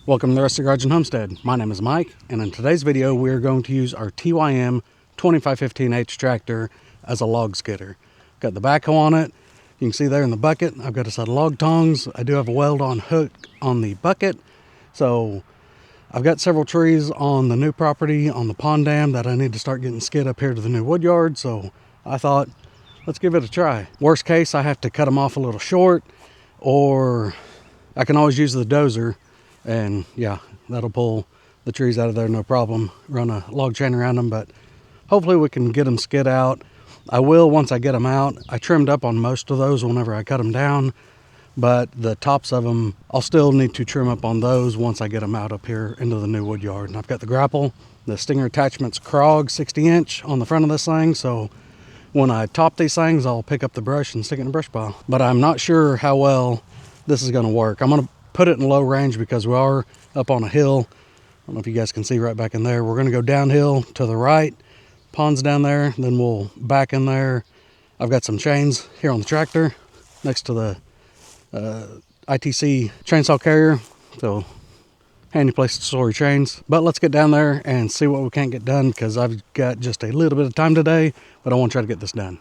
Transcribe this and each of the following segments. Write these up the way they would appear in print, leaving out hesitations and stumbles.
Welcome to the Rusty Garage and Homestead. My name is Mike, and in today's video we're going to use our TYM 2515H tractor as a log skidder. Got the backhoe on it. You can see there in the bucket I've got a set of log tongs. I do have a weld-on hook on the bucket. So I've got several trees on the new property on the pond dam that I need to start getting skid up here to the new wood yard. So I thought, let's give it a try. Worst case, I have to cut them off a little short, or I can always use the dozer. And yeah, that'll pull the trees out of there no problem. Run a log chain around them, but hopefully we can get them skid out. I will once I get them out. I trimmed up on most of those whenever I cut them down, but the tops of them, I'll still need to trim up on those once I get them out up here into the new wood yard. And I've got the grapple, the Stinger attachment's Krog 60-inch on the front of this thing, so when I top these things, I'll pick up the brush and stick it in the brush pile. But I'm not sure how well this is gonna work. I'm gonna put it in low range because we are up on a hill. I don't know if you guys can see right back in there. We're going to go downhill to the right. Pond's down there. Then we'll back in there. I've got some chains here on the tractor next to the ITC chainsaw carrier. So handy place to store your chains. But let's get down there and see what we can't get done, because I've got just a little bit of time today, but I want to try to get this done.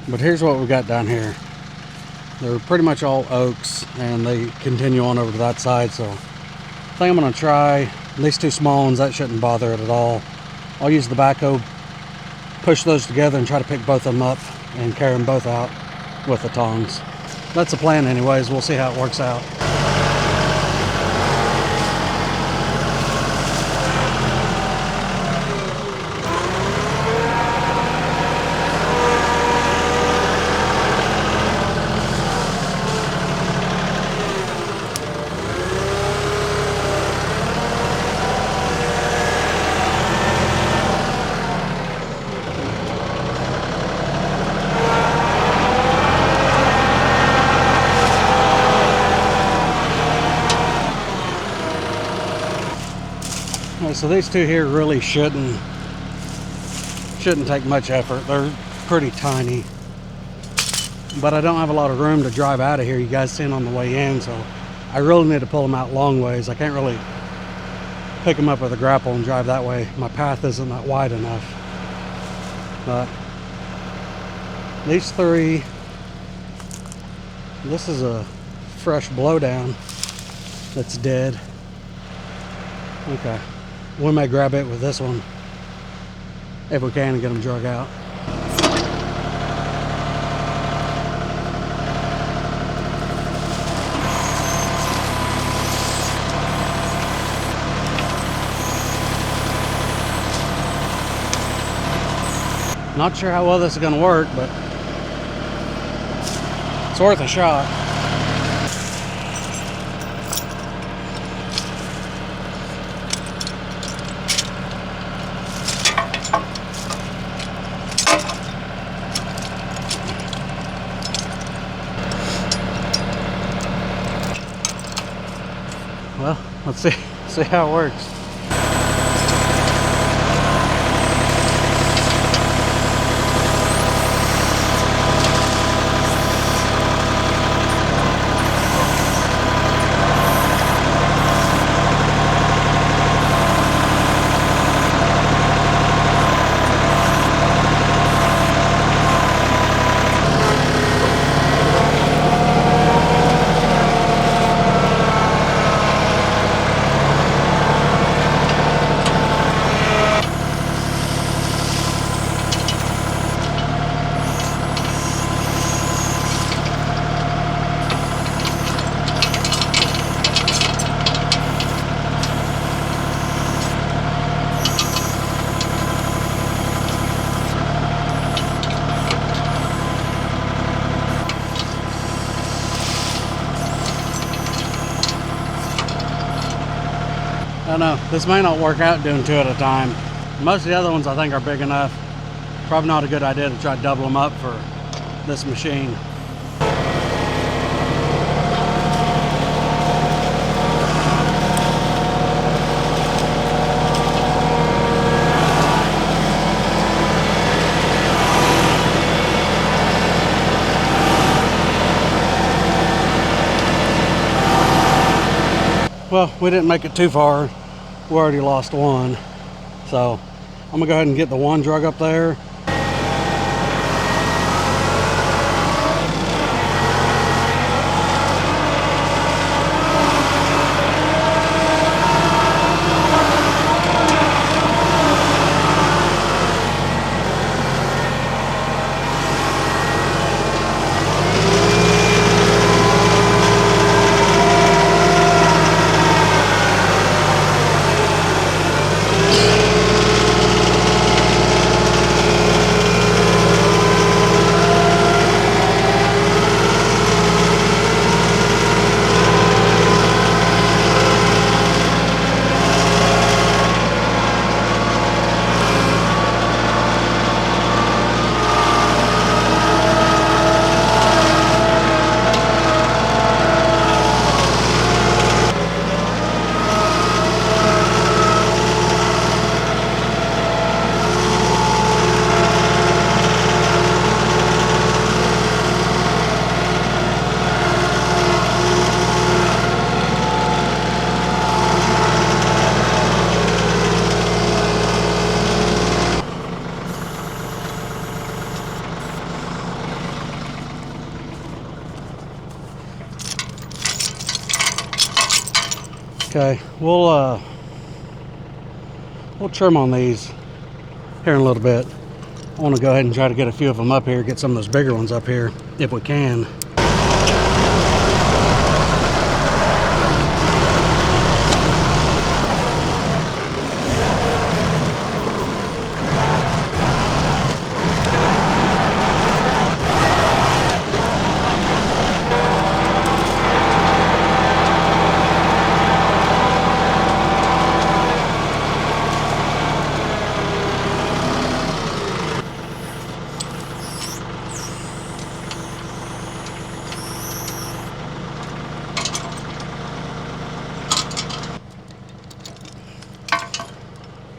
But here's what we got down here. They're pretty much all oaks, and they continue on over to that side. So I think I'm going to try these two small ones. That shouldn't bother it at all. I'll use the backhoe, push those together, and try to pick both of them up and carry them both out with the tongs. That's the plan anyways. We'll see how it works out. So these two here really shouldn't take much effort. They're pretty tiny, but I don't have a lot of room to drive out of here. You guys seen on the way in, so I really need to pull them out long ways. I can't really pick them up with a grapple and drive that way. My path isn't that wide enough. But these three, this is a fresh blowdown that's dead. Okay. We may grab it with this one if we can and get them drug out. Not sure how well this is going to work, but it's worth a shot. Well, let's see how it works. I know, this may not work out doing 2 at a time. Most of the other ones I think are big enough. Probably not a good idea to try to double them up for this machine. Well, we didn't make it too far. We already lost one. So I'm gonna go ahead and get the one drug up there. Okay, we'll trim on these here in a little bit. I want to go ahead and try to get a few of them up here, get some of those bigger ones up here if we can.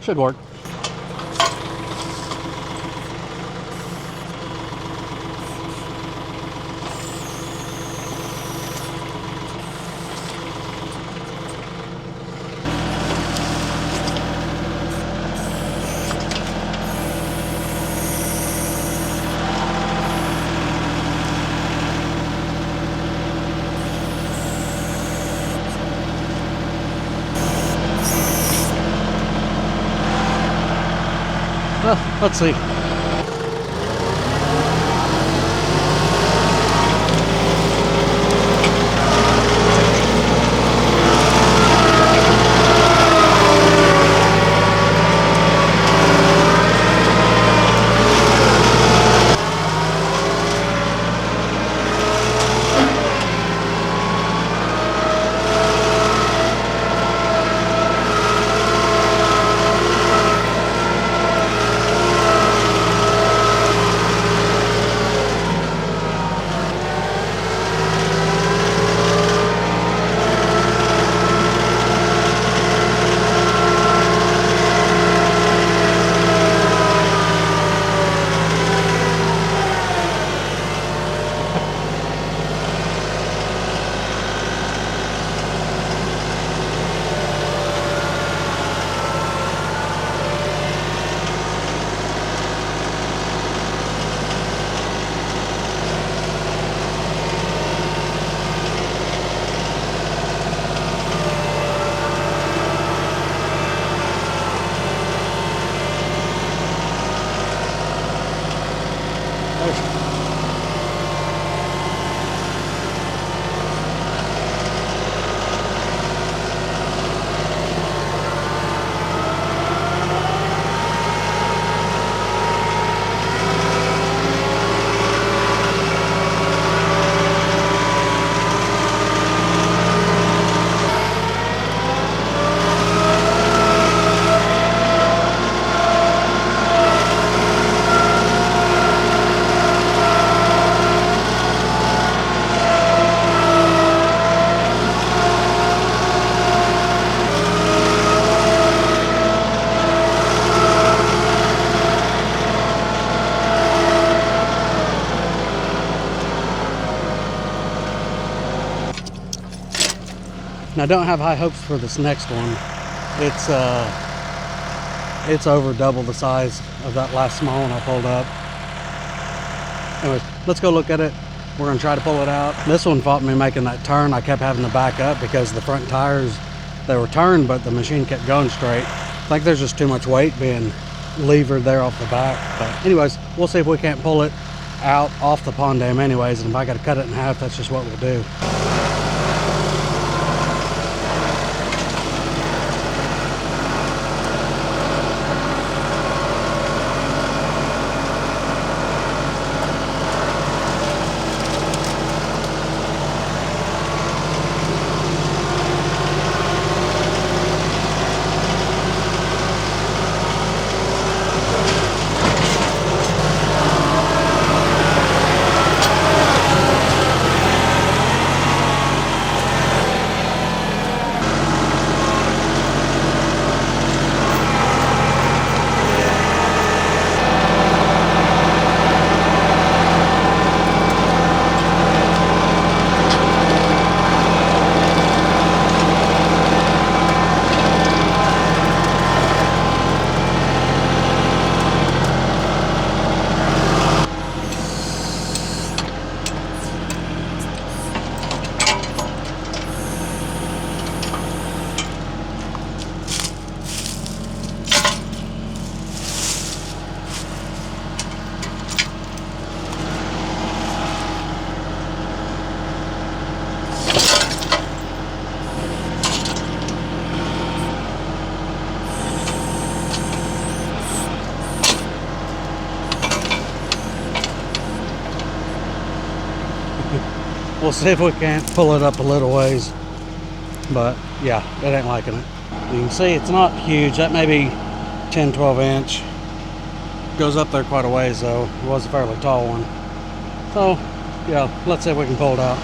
Should work. Well, let's see. Now, don't have high hopes for this next one. It's over double the size of that last small one I pulled up. Anyways, let's go look at it. We're gonna try to pull it out. This one fought me making that turn. I kept having to back up because the front tires, they were turned, but the machine kept going straight. I think there's just too much weight being levered there off the back. But anyways, we'll see if we can't pull it out off the pond dam anyways, and if I gotta cut it in half, that's just what we'll do. We'll see if we can't pull it up a little ways, but yeah, it ain't liking it. You can see it's not huge. That may be 10-12 inch. Goes up there quite a ways though. It was a fairly tall one. So yeah, let's see if we can pull it out.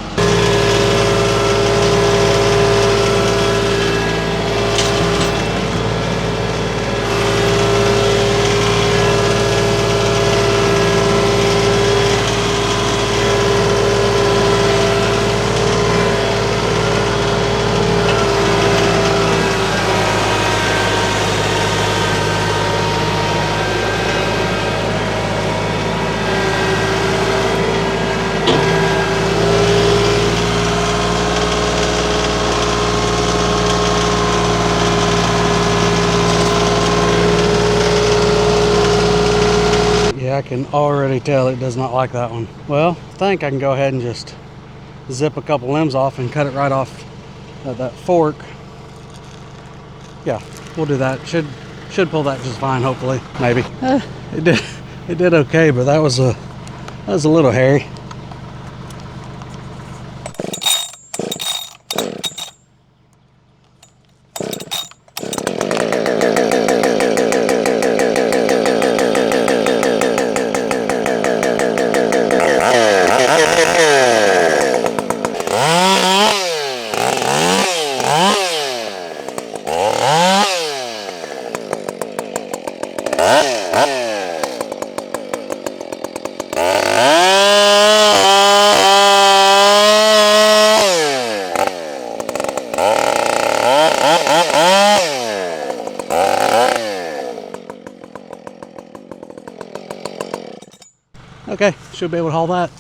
I can already tell it does not like that one. Well, I think I can go ahead and just zip a couple limbs off and cut it right off at that fork. Yeah, we'll do that. Should pull that just fine, hopefully. Maybe. It did okay, but that was a little hairy. Okay, should be able to haul that.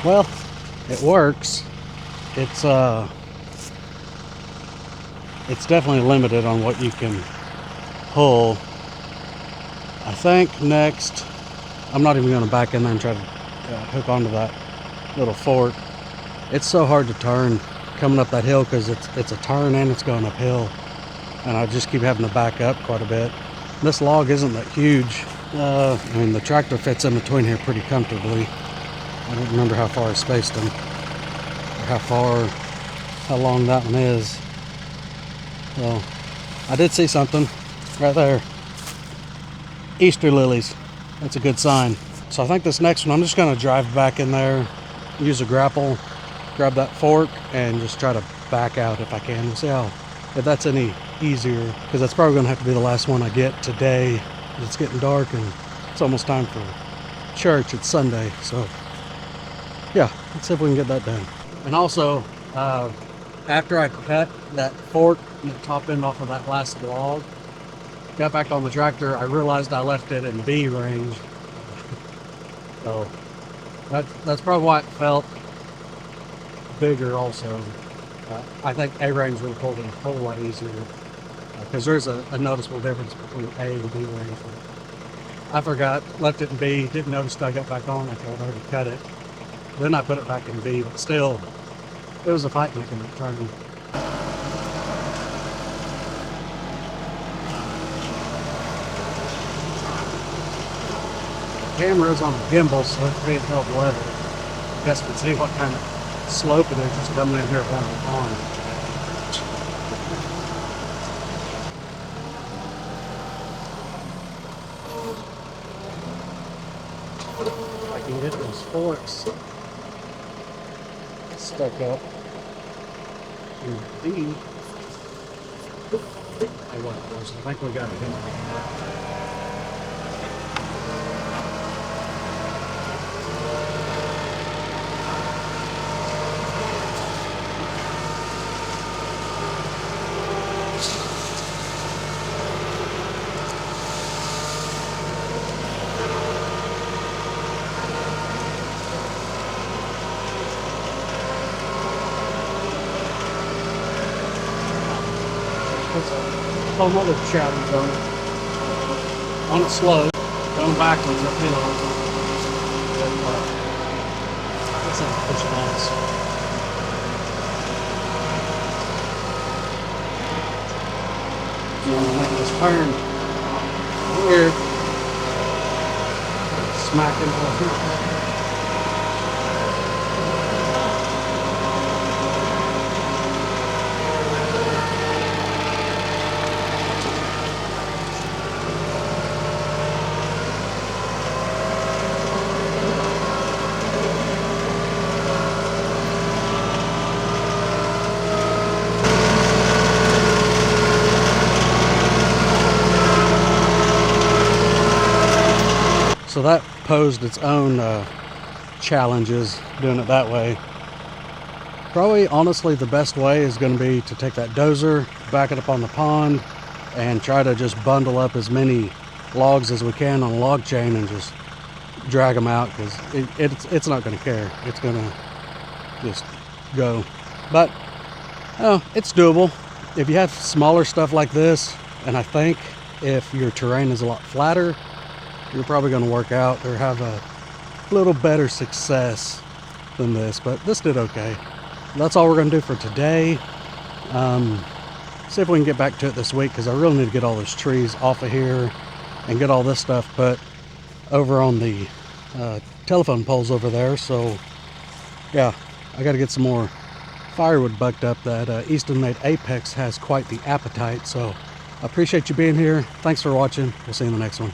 Well, it works. It's definitely limited on what you can pull. I think next, I'm not even going to back in there and try to hook onto that little fork. It's so hard to turn coming up that hill because it's a turn and it's going uphill, and I just keep having to back up quite a bit. This log isn't that huge. I mean, the tractor fits in between here pretty comfortably. I don't remember how far I spaced them, or how long that one is. So I did see something right there. Easter lilies. That's a good sign. So I think this next one, I'm just going to drive back in there, use a grapple, grab that fork, and just try to back out if I can. We'll see if that's any easier, because that's probably going to have to be the last one I get today. It's getting dark and it's almost time for church. It's Sunday, so yeah, let's see if we can get that done. And also, after I cut that fork and the top end off of that last log, got back on the tractor, I realized I left it in B range. So that's probably why it felt bigger also. I think A range would have pulled it a whole lot easier, because there's a noticeable difference between A and B range. I forgot, left it in B, didn't notice till I got back on after I'd already cut it. Then I put it back in B, but still, it was a fight making it turning. The camera is on the gimbal, so it's being held level. I guess we can see what kind of slope it is just coming in here down the pond. I can get those forks stuck up in B. I think we got it. A whole other challenge on a slope, going backwards uphill. I guess I'm pushing on this. I'm gonna make this turn here, smack into the So that posed its own challenges doing it that way. Probably, honestly, the best way is going to be to take that dozer, back it up on the pond, and try to just bundle up as many logs as we can on a log chain and just drag them out, because it's not going to care. It's going to just go. But it's doable. If you have smaller stuff like this, and I think if your terrain is a lot flatter, you're probably going to work out or have a little better success than this, but this did okay. That's all we're going to do for today. See if we can get back to it this week, because I really need to get all those trees off of here and get all this stuff put over on the telephone poles over there. So yeah, I got to get some more firewood bucked up. That Easton made Apex has quite the appetite. So I appreciate you being here. Thanks for watching. We'll see you in the next one.